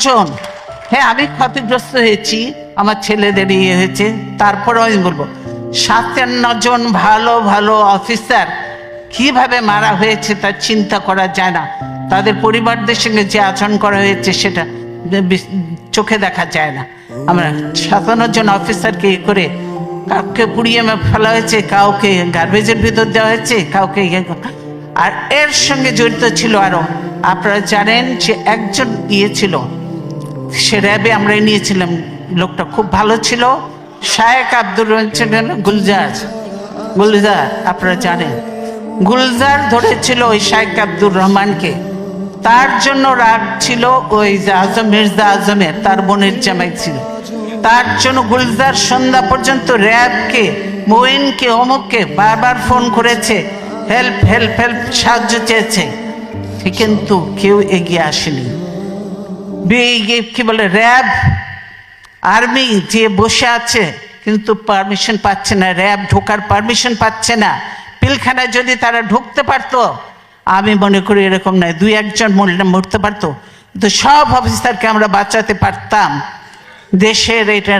জন, হ্যাঁ আমি ক্ষতিগ্রস্ত হয়েছি, আমার ছেলেদের ইয়ে হয়েছে, তারপরেও আমি বলবো 57 জন ভালো ভালো অফিসার কিভাবে মারা হয়েছে তা চিন্তা করা যায় না। তাদের পরিবারদের সঙ্গে যে আচরণ করা হয়েছে সেটা চোখে দেখা যায় না। আমরা 57 জন অফিসারকে করে কাউকে পুড়িয়ে ফেলা হয়েছে, কাউকে গার্বেজের ভিতর দেওয়া হয়েছে, কাউকে আর এর সঙ্গে জড়িত ছিল আরো, আপনারা জানেন যে একজন ছিল, সে র্যাবে আমরা নিয়েছিলাম, লোকটা খুব ভালো ছিল, শায়েক আব্দুর রহমান গুলজার, আপনারা জানেন গুলজার ধরেছিল ওই শায়েক আব্দুর রহমানকে, তার জন্য রাগ ছিল ওই মির্জা আজমের, তার বোনের জামাই ছিল, তার জন্য গুলজার সন্ধ্যা পর্যন্ত র্যাবকে, মোইনকে, অমুককে বারবার ফোন করেছে, হেল্প হেল্প হেল্প, সাহায্য চেয়েছে, কিন্তু কেউ এগিয়ে আসেনি। কি বলে র্যাব আর্মি যে বসে আছে কিন্তু পারমিশন পাচ্ছে না, র্যাব ঢোকার পারমিশন পাচ্ছে না। পিলখানায় যদি তারা ঢুকতে পারতো, আমি মনে করি এরকম নয়, 2-1 জন মরতে পারতো, কিন্তু সব অফিসারকে আমরা বাঁচাতে পারতাম। দেশের এটা